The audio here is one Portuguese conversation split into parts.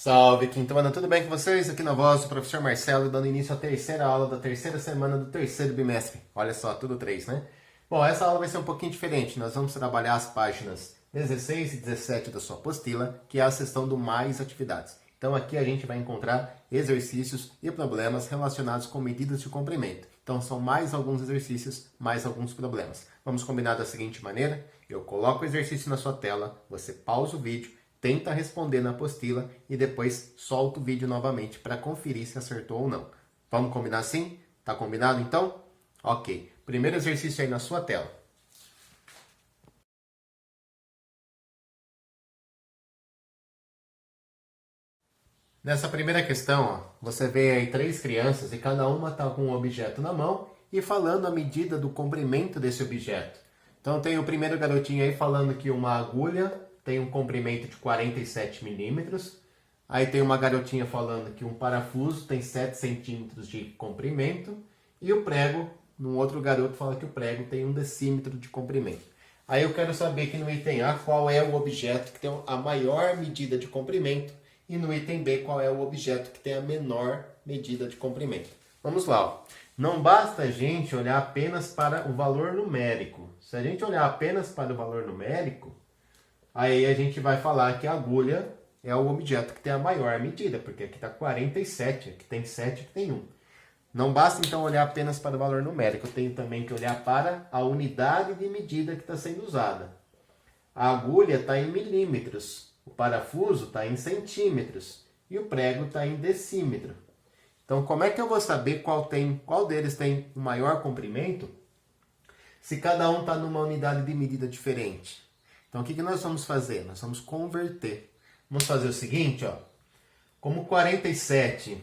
Salve, Quinto tudo bem com vocês? Aqui na voz do professor Marcelo, dando início à terceira aula da terceira semana do terceiro bimestre. Olha só, tudo três, né? Bom, essa aula vai ser um pouquinho diferente. Nós vamos trabalhar as páginas 16 e 17 da sua apostila, que é a seção do mais atividades. Então aqui a gente vai encontrar exercícios e problemas relacionados com medidas de comprimento. Então são mais alguns exercícios, mais alguns problemas. Vamos combinar da seguinte maneira: eu coloco o exercício na sua tela, você pausa o vídeo, tenta responder na apostila e depois solta o vídeo novamente para conferir se acertou ou não. Vamos combinar assim? Tá combinado então? Ok. Primeiro exercício aí na sua tela. Nessa primeira questão, ó, você vê aí três crianças e cada uma está com um objeto na mão e falando a medida do comprimento desse objeto. Então tem o primeiro garotinho aí falando que uma agulha tem um comprimento de 47 milímetros. Aí tem uma garotinha falando que um parafuso tem 7 centímetros de comprimento. E o prego, um outro garoto fala que o prego tem 1 decímetro de comprimento. Aí eu quero saber que no item A qual é o objeto que tem a maior medida de comprimento e no item B qual é o objeto que tem a menor medida de comprimento. Vamos lá. Ó. Não basta a gente olhar apenas para o valor numérico. Se a gente olhar apenas para o valor numérico, aí a gente vai falar que a agulha é o objeto que tem a maior medida, porque aqui está 47, aqui tem 7, aqui tem 1. Não basta então olhar apenas para o valor numérico, eu tenho também que olhar para a unidade de medida que está sendo usada. A agulha está em milímetros, o parafuso está em centímetros e o prego está em decímetro. Então como é que eu vou saber qual deles tem o maior comprimento se cada um está numa unidade de medida diferente? Então, o que nós vamos fazer? Nós vamos converter. Vamos fazer o seguinte, ó. Como 47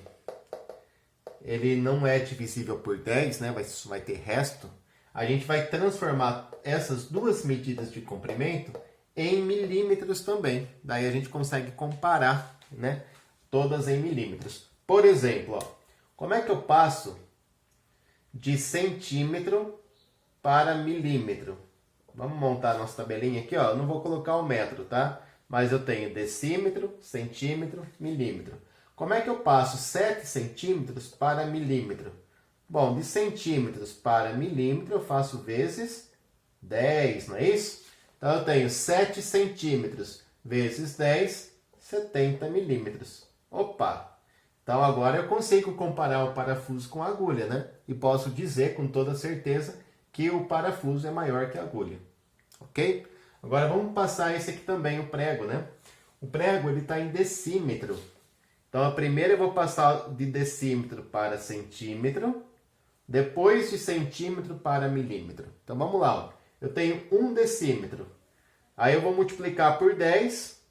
ele não é divisível por 10, né? Vai ter resto. A gente vai transformar essas duas medidas de comprimento em milímetros também. Daí a gente consegue comparar, né? Todas em milímetros. Por exemplo, ó, como é que eu passo de centímetro para milímetro? Vamos montar a nossa tabelinha aqui, ó. Eu não vou colocar o metro, tá? Mas eu tenho decímetro, centímetro, milímetro. Como é que eu passo 7 centímetros para milímetro? Bom, de centímetros para milímetro eu faço vezes 10, não é isso? Então eu tenho 7 centímetros vezes 10, 70 milímetros. Opa! Então agora eu consigo comparar o parafuso com a agulha, né? E posso dizer com toda certeza que o parafuso é maior que a agulha. Ok? Agora vamos passar esse aqui também, o prego, né? O prego ele está em decímetro. Então, primeiro eu vou passar de decímetro para centímetro, depois de centímetro para milímetro. Então vamos lá. Ó. Eu tenho 1 decímetro. Aí eu vou multiplicar por 10.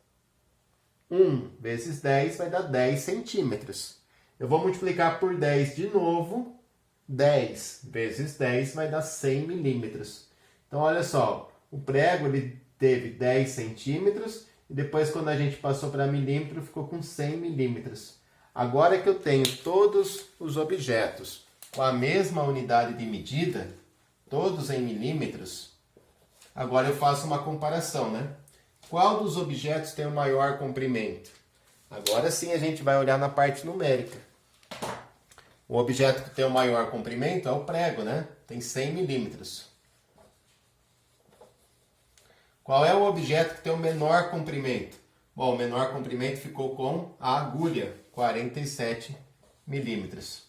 1 vezes 10 vai dar 10 centímetros. Eu vou multiplicar por 10 de novo. 10 vezes 10 vai dar 100 milímetros. Então, olha só, o prego ele teve 10 centímetros e depois, quando a gente passou para milímetro, ficou com 100 milímetros. Agora que eu tenho todos os objetos com a mesma unidade de medida, todos em milímetros, agora eu faço uma comparação, né? Qual dos objetos tem o maior comprimento? Agora sim a gente vai olhar na parte numérica. O objeto que tem o maior comprimento é o prego, né? Tem 100 milímetros. Qual é o objeto que tem o menor comprimento? Bom, o menor comprimento ficou com a agulha, 47 milímetros.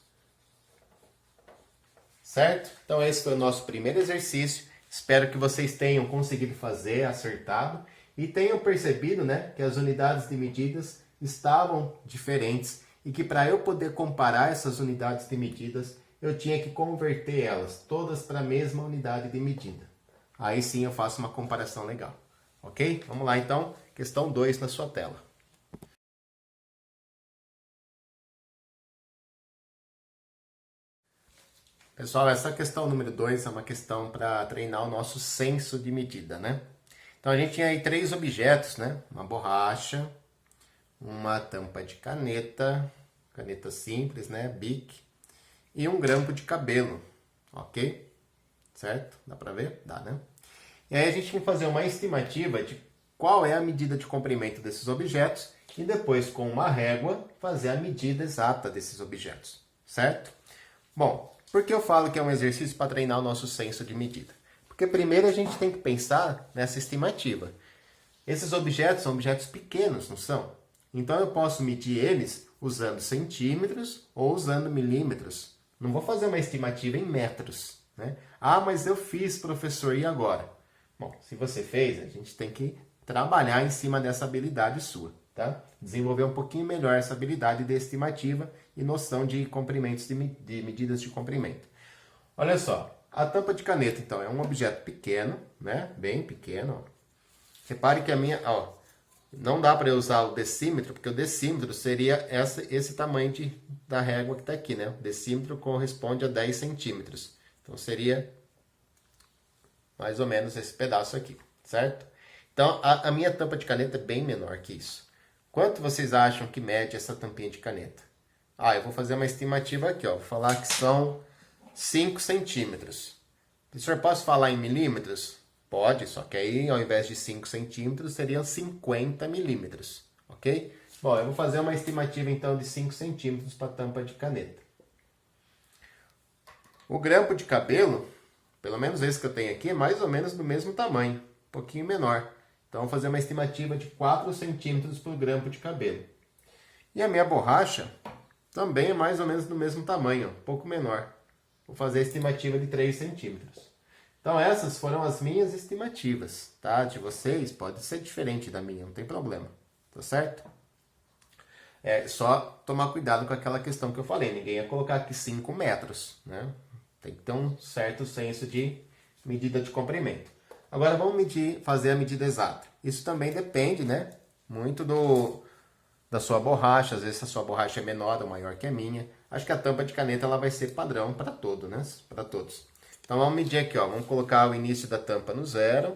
Certo? Então esse foi o nosso primeiro exercício. Espero que vocês tenham conseguido fazer, acertado e tenham percebido, né, que as unidades de medidas estavam diferentes e que para eu poder comparar essas unidades de medidas, eu tinha que converter elas todas para a mesma unidade de medida. Aí sim eu faço uma comparação legal. Ok? Vamos lá então, questão 2 na sua tela. Pessoal, essa questão número 2 é uma questão para treinar o nosso senso de medida, né? Então a gente tinha aí 3 objetos, né? Uma borracha, uma tampa de caneta, caneta simples, né? Bic, e um grampo de cabelo, ok? Certo? Dá para ver? Dá, né? E aí a gente tem que fazer uma estimativa de qual é a medida de comprimento desses objetos e depois, com uma régua, fazer a medida exata desses objetos, certo? Bom, por que eu falo que é um exercício para treinar o nosso senso de medida? Porque primeiro a gente tem que pensar nessa estimativa. Esses objetos são objetos pequenos, não são? Então eu posso medir eles usando centímetros ou usando milímetros. Não vou fazer uma estimativa em metros, né? Ah, mas eu fiz, professor, e agora? Bom, se você fez, a gente tem que trabalhar em cima dessa habilidade sua, tá? Desenvolver um pouquinho melhor essa habilidade de estimativa e noção de comprimentos, de medidas de comprimento. Olha só, a tampa de caneta, então, é um objeto pequeno, né? Bem pequeno. Ó. Repare que a minha, ó, não dá para eu usar o decímetro, porque o decímetro seria esse tamanho da régua que está aqui, né? O decímetro corresponde a 10 centímetros. Então, seria mais ou menos esse pedaço aqui, certo? Então, a minha tampa de caneta é bem menor que isso. Quanto vocês acham que mede essa tampinha de caneta? Ah, eu vou fazer uma estimativa aqui, ó. Vou falar que são 5 centímetros. Professor, posso falar em milímetros? Pode, só que aí, ao invés de 5 centímetros, seriam 50 milímetros, ok? Bom, eu vou fazer uma estimativa, então, de 5 centímetros para a tampa de caneta. O grampo de cabelo, pelo menos esse que eu tenho aqui, é mais ou menos do mesmo tamanho, um pouquinho menor. Então, vou fazer uma estimativa de 4 centímetros para o grampo de cabelo. E a minha borracha também é mais ou menos do mesmo tamanho, um pouco menor. Vou fazer a estimativa de 3 centímetros. Então, essas foram as minhas estimativas, tá? De vocês pode ser diferente da minha, não tem problema, tá certo? É só tomar cuidado com aquela questão que eu falei, ninguém ia colocar aqui 5 metros, né? Tem que ter um certo senso de medida de comprimento. Agora vamos fazer a medida exata. Isso também depende, né? Muito da sua borracha, às vezes a sua borracha é menor ou maior que a minha. Acho que a tampa de caneta ela vai ser padrão para todo, né? Para todos. Então vamos medir aqui, ó. Vamos colocar o início da tampa no 0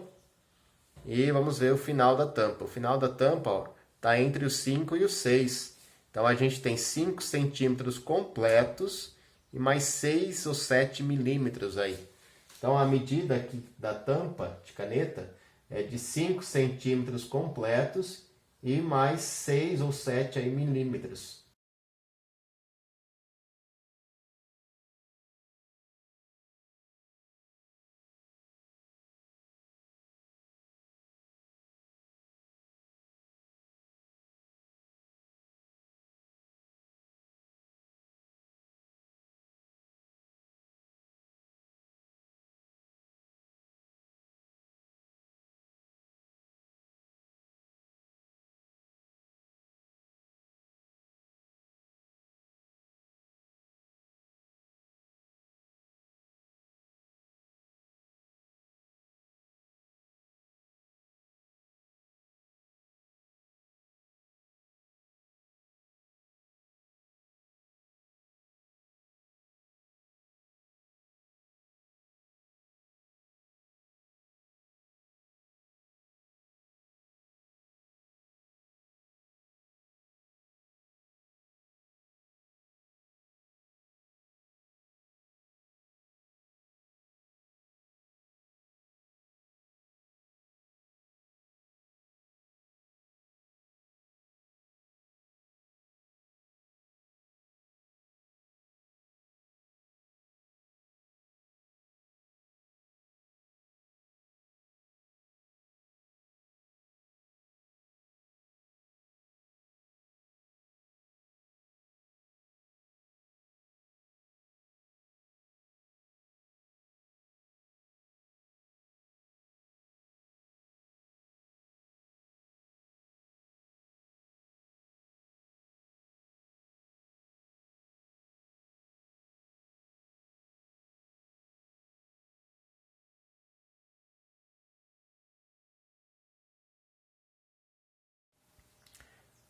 e vamos ver o final da tampa. O final da tampa, ó, tá entre os 5 e os 6. Então a gente tem 5 centímetros completos e mais 6 ou 7 milímetros aí. Então a medida aqui da tampa de caneta é de 5 centímetros completos e mais 6 ou 7 aí milímetros.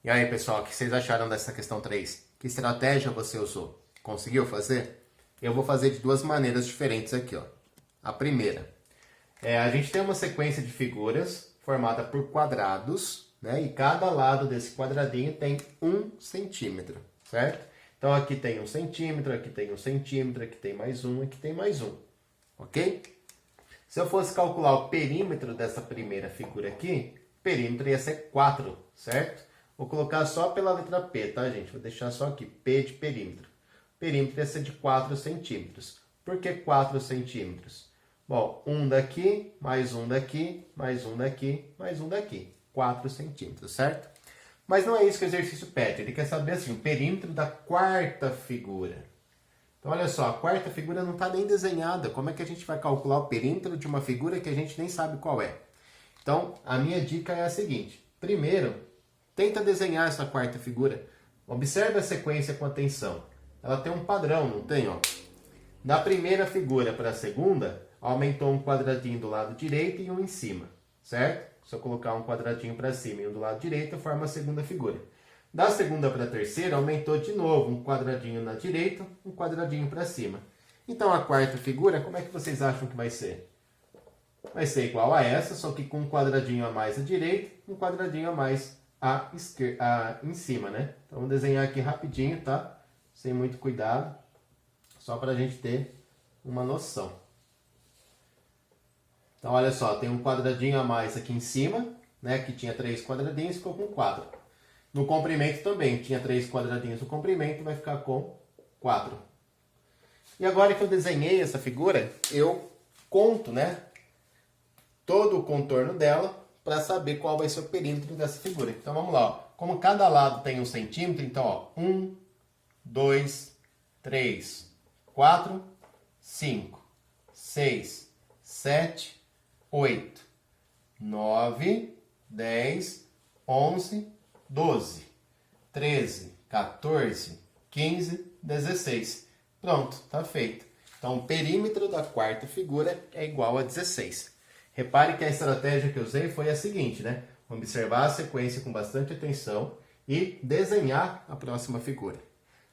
E aí, pessoal, o que vocês acharam dessa questão 3? Que estratégia você usou? Conseguiu fazer? Eu vou fazer de duas maneiras diferentes aqui, ó. A primeira, a gente tem uma sequência de figuras formada por quadrados, né? E cada lado desse quadradinho tem 1 centímetro, certo? Então aqui tem 1 centímetro, aqui tem 1 centímetro, aqui tem mais um, aqui tem mais um, ok? Se eu fosse calcular o perímetro dessa primeira figura aqui, perímetro ia ser 4, certo? Vou colocar só pela letra P, tá, gente? Vou deixar só aqui, P de perímetro. Perímetro ia ser de 4 centímetros. Por que 4 centímetros? Bom, um daqui, mais um daqui, mais um daqui, mais um daqui. 4 centímetros, certo? Mas não é isso que o exercício pede. Ele quer saber assim, o perímetro da quarta figura. Então, olha só, a quarta figura não está nem desenhada. Como é que a gente vai calcular o perímetro de uma figura que a gente nem sabe qual é? Então, a minha dica é a seguinte. Primeiro, tenta desenhar essa quarta figura. Observe a sequência com atenção. Ela tem um padrão, não tem? Ó? Da primeira figura para a segunda, aumentou um quadradinho do lado direito e um em cima, certo? Se eu colocar um quadradinho para cima e um do lado direito, forma a segunda figura. Da segunda para a terceira, aumentou de novo um quadradinho na direita, um quadradinho para cima. Então, a quarta figura, como é que vocês acham que vai ser? Vai ser igual a essa, só que com um quadradinho a mais à direita, um quadradinho a mais em cima, né? Então, vamos desenhar aqui rapidinho, tá? Sem muito cuidado, só para a gente ter uma noção. Então, olha só, tem um quadradinho a mais aqui em cima, né? Que tinha 3 quadradinhos, ficou com 4. No comprimento também, tinha 3 quadradinhos no comprimento, vai ficar com 4. E agora que eu desenhei essa figura, eu conto, né? Todo o contorno dela para saber qual vai ser o perímetro dessa figura. Então, vamos lá. Ó. Como cada lado tem 1 centímetro, então, ó, 1, 2, 3, 4, 5, 6, 7, 8, 9, 10, 11, 12, 13, 14, 15, 16. Pronto, tá feito. Então, o perímetro da quarta figura é igual a 16. Repare que a estratégia que eu usei foi a seguinte, né? Observar a sequência com bastante atenção e desenhar a próxima figura.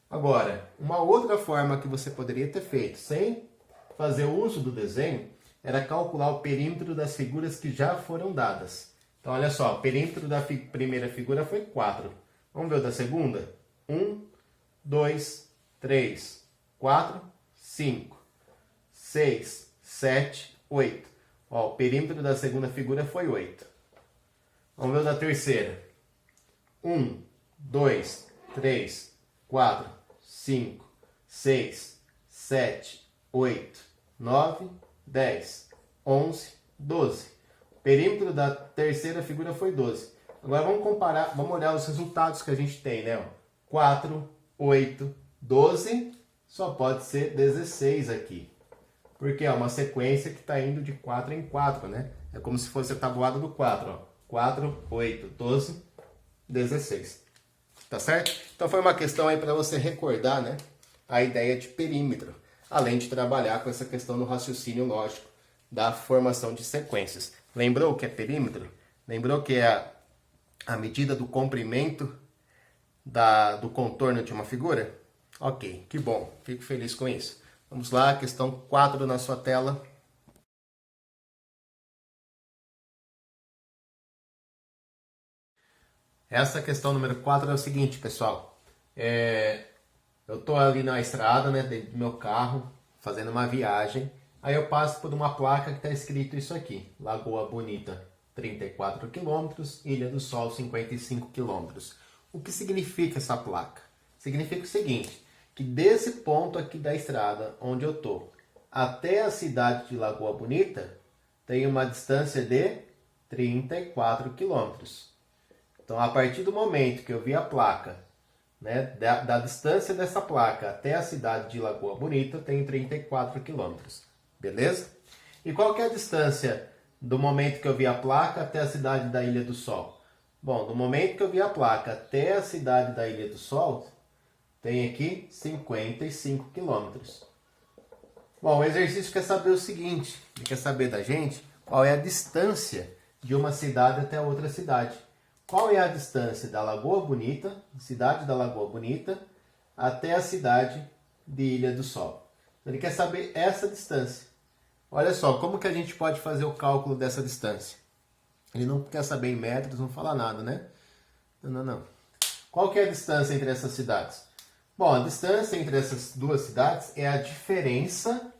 Agora, uma outra forma que você poderia ter feito sem fazer uso do desenho era calcular o perímetro das figuras que já foram dadas. Então, olha só, o perímetro da primeira figura foi 4. Vamos ver o da segunda? 1, 2, 3, 4, 5, 6, 7, 8. Ó, o perímetro da segunda figura foi 8. Vamos ver o da terceira. 1, 2, 3, 4, 5, 6, 7, 8, 9, 10, 11, 12. O perímetro da terceira figura foi 12. Agora vamos comparar, vamos olhar os resultados que a gente tem, né? 4, 8, 12, só pode ser 16 aqui. Porque é uma sequência que está indo de 4 em 4, né? É como se fosse a tabuada do 4, ó. 4, 8, 12, 16. Tá certo? Então foi uma questão aí para você recordar, né? A ideia de perímetro. Além de trabalhar com essa questão do raciocínio lógico da formação de sequências. Lembrou o que é perímetro? Lembrou que é a medida do comprimento do contorno de uma figura? Ok, que bom. Fico feliz com isso. Vamos lá, questão 4 na sua tela. Essa questão número 4 é o seguinte, pessoal. Eu estou ali na estrada, né, dentro do meu carro, fazendo uma viagem. Aí eu passo por uma placa que está escrito isso aqui. Lagoa Bonita, 34 km, Ilha do Sol, 55 km. O que significa essa placa? Significa o seguinte, que desse ponto aqui da estrada, onde eu estou, até a cidade de Lagoa Bonita, tem uma distância de 34 quilômetros. Então, a partir do momento que eu vi a placa, né, da distância dessa placa até a cidade de Lagoa Bonita, tem 34 quilômetros. Beleza? E qual que é a distância do momento que eu vi a placa até a cidade da Ilha do Sol? Bom, do momento que eu vi a placa até a cidade da Ilha do Sol, tem aqui 55 quilômetros. Bom, o exercício quer saber o seguinte, ele quer saber da gente qual é a distância de uma cidade até outra cidade. Qual é a distância da Lagoa Bonita, cidade da Lagoa Bonita, até a cidade de Ilha do Sol? Ele quer saber essa distância. Olha só, como que a gente pode fazer o cálculo dessa distância? Ele não quer saber em metros, não fala nada, né? Não. Qual que é a distância entre essas cidades? Bom, a distância entre essas duas cidades é a diferença,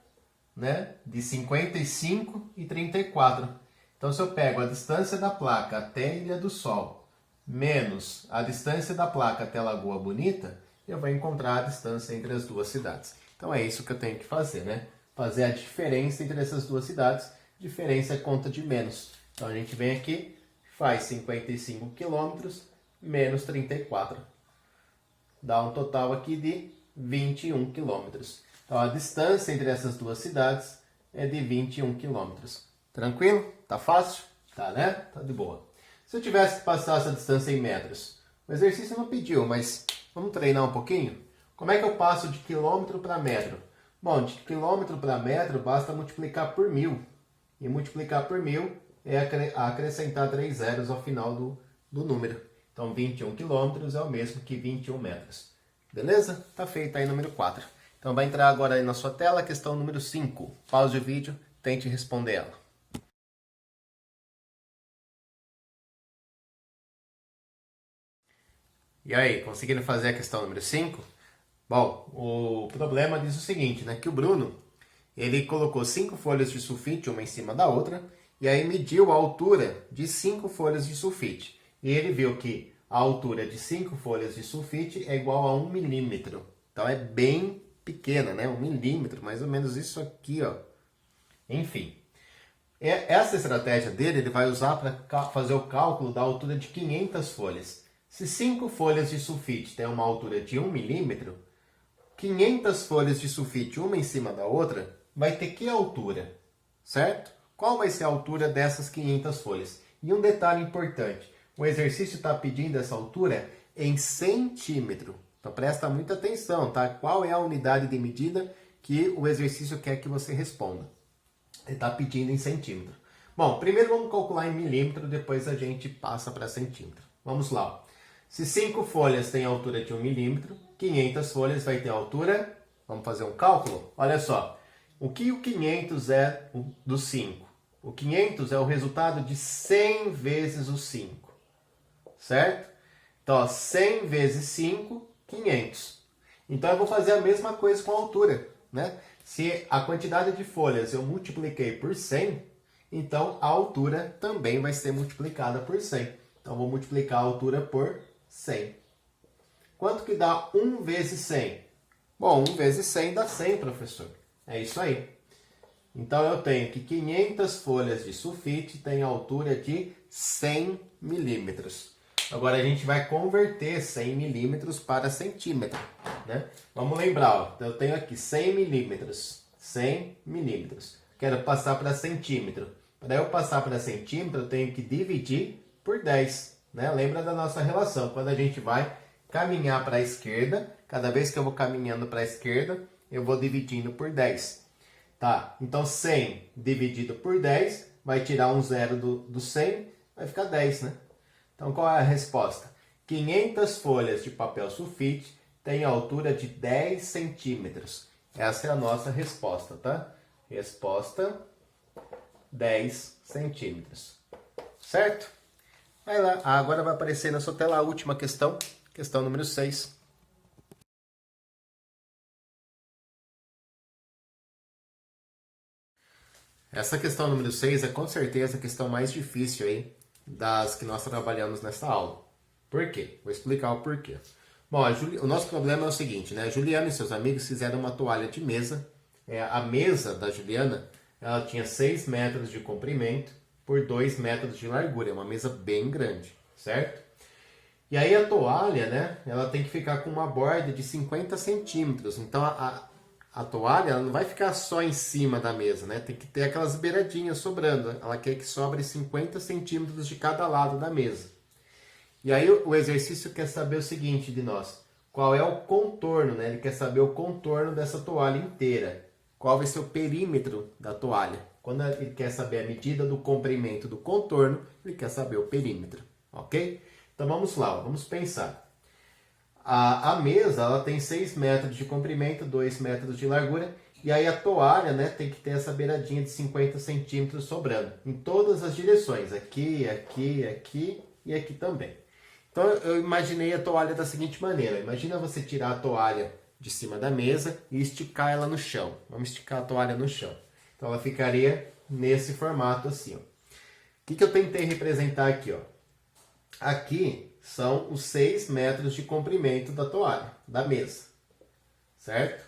né, de 55 e 34. Então, se eu pego a distância da placa até Ilha do Sol, menos a distância da placa até Lagoa Bonita, eu vou encontrar a distância entre as duas cidades. Então, é isso que eu tenho que fazer, né? Fazer a diferença entre essas duas cidades. Diferença é conta de menos. Então, a gente vem aqui, faz 55 quilômetros menos 34. Dá um total aqui de 21 quilômetros. Então, a distância entre essas duas cidades é de 21 quilômetros. Tranquilo? Tá fácil? Tá, né? Tá de boa. Se eu tivesse que passar essa distância em metros, o exercício não pediu, mas vamos treinar um pouquinho? Como é que eu passo de quilômetro para metro? Bom, de quilômetro para metro basta multiplicar por 1000. E multiplicar por 1000 é acrescentar 3 zeros ao final do número. Então, 21 quilômetros é o mesmo que 21 metros. Beleza? Tá feito aí número 4. Então, vai entrar agora aí na sua tela a questão número 5. Pause o vídeo, tente responder ela. E aí, conseguiram fazer a questão número 5? Bom, o problema diz o seguinte, né? Que o Bruno, ele colocou 5 folhas de sulfite uma em cima da outra, e aí mediu a altura de 5 folhas de sulfite. E ele viu que a altura de 5 folhas de sulfite é igual a 1 milímetro. Então é bem pequena, né? 1 milímetro, mais ou menos isso aqui, ó. Enfim, essa estratégia dele ele vai usar para fazer o cálculo da altura de 500 folhas. Se 5 folhas de sulfite têm uma altura de 1 milímetro, 500 folhas de sulfite, uma em cima da outra, vai ter que altura, certo? Qual vai ser a altura dessas 500 folhas? E um detalhe importante, o exercício está pedindo essa altura em centímetro. Então presta muita atenção, tá? Qual é a unidade de medida que o exercício quer que você responda? Ele está pedindo em centímetro. Bom, primeiro vamos calcular em milímetro, depois a gente passa para centímetro. Vamos lá. Se 5 folhas têm altura de 1 milímetro, 500 folhas vai ter altura, vamos fazer um cálculo? Olha só, o que o 500 é do 5? O 500 é o resultado de 100 vezes o 5, certo? Então, ó, 100 vezes 5, 500. Então, eu vou fazer a mesma coisa com a altura, né? Se a quantidade de folhas eu multipliquei por 100, então a altura também vai ser multiplicada por 100. Então, eu vou multiplicar a altura por 100. Quanto que dá 1 vezes 100? Bom, 1 vezes 100 dá 100, professor. É isso aí. Então, eu tenho que 500 folhas de sulfite têm altura de 100 milímetros. Agora, a gente vai converter 100 milímetros para centímetro, né? Vamos lembrar, ó, eu tenho aqui 100 milímetros. 100 milímetros. Quero passar para centímetro. Para eu passar para centímetro, eu tenho que dividir por 10. Né? Lembra da nossa relação. Quando a gente vai caminhar para a esquerda, cada vez que eu vou caminhando para a esquerda, eu vou dividindo por 10. Tá? Então, 100 dividido por 10 vai tirar um zero do 100, vai ficar 10, né? Então, qual é a resposta? 500 folhas de papel sulfite têm altura de 10 centímetros. Essa é a nossa resposta, tá? Resposta, 10 centímetros. Certo? Vai lá. Agora vai aparecer na sua tela a última questão. Questão número 6. Essa questão número 6 é com certeza a questão mais difícil aí das que nós trabalhamos nessa aula. Por quê? Vou explicar o porquê. Bom, o nosso problema é o seguinte, né? A Juliana e seus amigos fizeram uma toalha de mesa. A mesa da Juliana, ela tinha 6 metros de comprimento por 2 metros de largura. É uma mesa bem grande, certo? E aí a toalha, né? Ela tem que ficar com uma borda de 50 centímetros. Então a toalha ela não vai ficar só em cima da mesa, né? Tem que ter aquelas beiradinhas sobrando. Ela quer que sobre 50 centímetros de cada lado da mesa. E aí o exercício quer saber o seguinte de nós. Qual é o contorno, né? Ele quer saber o contorno dessa toalha inteira. Qual vai ser o perímetro da toalha. Quando ele quer saber a medida do comprimento do contorno, ele quer saber o perímetro. Ok? Então vamos lá, vamos pensar. A mesa ela tem 6 metros de comprimento, 2 metros de largura. E aí a toalha, né, tem que ter essa beiradinha de 50 centímetros sobrando. Em todas as direções. Aqui, aqui, aqui e aqui também. Então eu imaginei a toalha da seguinte maneira. Imagina você tirar a toalha de cima da mesa e esticar ela no chão. Vamos esticar a toalha no chão. Então ela ficaria nesse formato assim. Ó. que eu tentei representar aqui, ó? Aqui são os 6 metros de comprimento da toalha, da mesa, certo?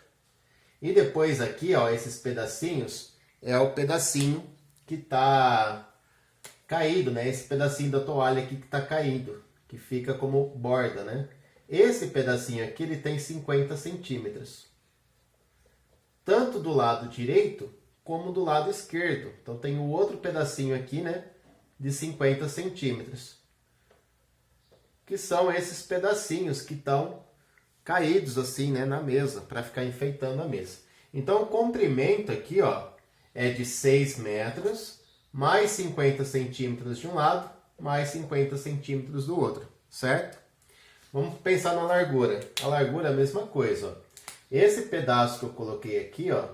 E depois aqui, ó, esses pedacinhos, é o pedacinho que tá caído, né? Esse pedacinho da toalha aqui que tá caído, que fica como borda, né? Esse pedacinho aqui, ele tem 50 centímetros. Tanto do lado direito, como do lado esquerdo. Então tem o outro pedacinho aqui, né? De 50 centímetros. Que são esses pedacinhos que estão caídos assim, né, na mesa, para ficar enfeitando a mesa. Então o comprimento aqui, ó, é de 6 metros, mais 50 centímetros de um lado, mais 50 centímetros do outro, certo? Vamos pensar na largura. A largura é a mesma coisa, ó. Esse pedaço que eu coloquei aqui, ó,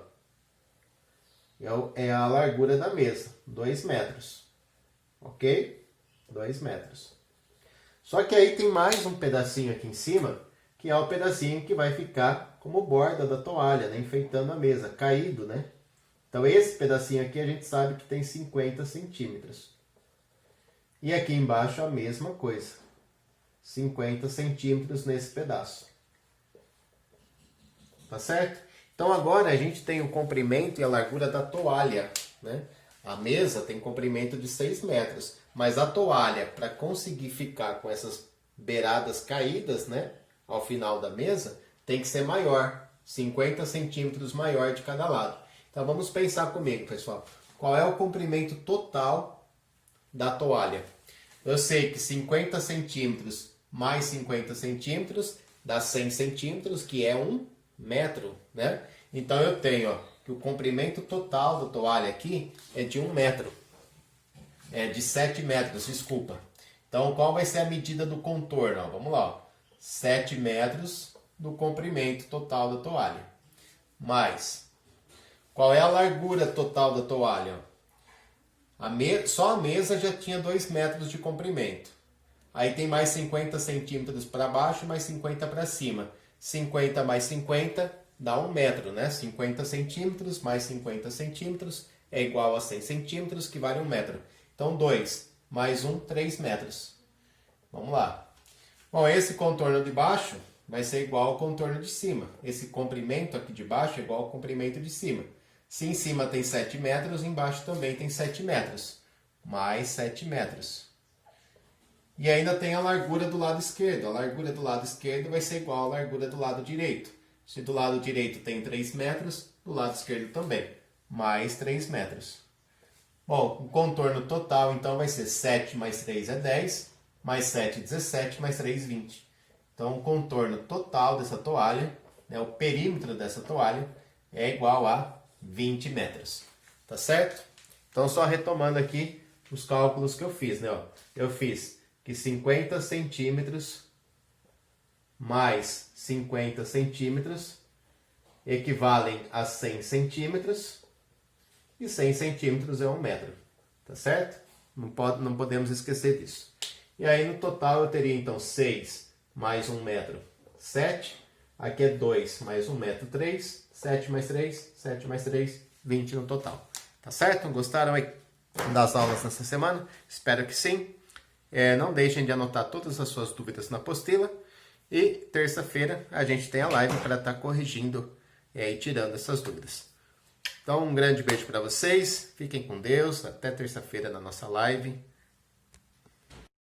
é a largura da mesa, 2 metros, ok? 2 metros. Só que aí tem mais um pedacinho aqui em cima, que é o pedacinho que vai ficar como borda da toalha, né? Enfeitando a mesa, caído, né? Então esse pedacinho aqui a gente sabe que tem 50 centímetros. E aqui embaixo a mesma coisa, 50 centímetros nesse pedaço. Tá certo? Então agora a gente tem o comprimento e a largura da toalha, né? A mesa tem comprimento de 6 metros, mas a toalha, para conseguir ficar com essas beiradas caídas, né, ao final da mesa, tem que ser maior, 50 centímetros maior de cada lado. Então vamos pensar comigo, pessoal. Qual é o comprimento total da toalha? Eu sei que 50 centímetros mais 50 centímetros dá 100 centímetros, que é 1 metro, né? Então eu tenho, ó, que o comprimento total da toalha aqui é de 1 metro. É de 7 metros, desculpa. Então qual vai ser a medida do contorno? Ó, vamos lá, ó. 7 metros do comprimento total da toalha. Mais, qual é a largura total da toalha? Só a mesa já tinha 2 metros de comprimento. Aí tem mais 50 centímetros para baixo, mais 50 para cima. 50 mais 50 dá 1 metro, né? 50 centímetros mais 50 centímetros é igual a 100 centímetros, que vale 1 metro. Então 2 mais 1, 3 metros. Vamos lá. Bom, esse contorno de baixo vai ser igual ao contorno de cima. Esse comprimento aqui de baixo é igual ao comprimento de cima. Se em cima tem 7 metros, embaixo também tem 7 metros. Mais 7 metros. E ainda tem a largura do lado esquerdo. A largura do lado esquerdo vai ser igual à largura do lado direito. Se do lado direito tem 3 metros, do lado esquerdo também. Mais 3 metros. Bom, o contorno total então vai ser 7 mais 3 é 10, mais 7 é 17, mais 3 20. Então o contorno total dessa toalha, né, o perímetro dessa toalha, é igual a 20 metros. Tá certo? Então só retomando aqui os cálculos que eu fiz, né? Ó, eu fiz que 50 centímetros mais 50 centímetros equivalem a 100 centímetros e 100 centímetros é 1 metro, tá certo? Não podemos esquecer disso. E aí no total eu teria então 6 mais 1 metro, 7. Aqui é 2 mais 1 metro, 3. 7 mais 3, 7 mais 3, 20 no total. Tá certo? Gostaram aí das aulas nessa semana? Espero que sim. Não deixem de anotar todas as suas dúvidas na apostila. E terça-feira a gente tem a live para estar corrigindo e tirando essas dúvidas. Então um grande beijo para vocês. Fiquem com Deus. Até terça-feira na nossa live.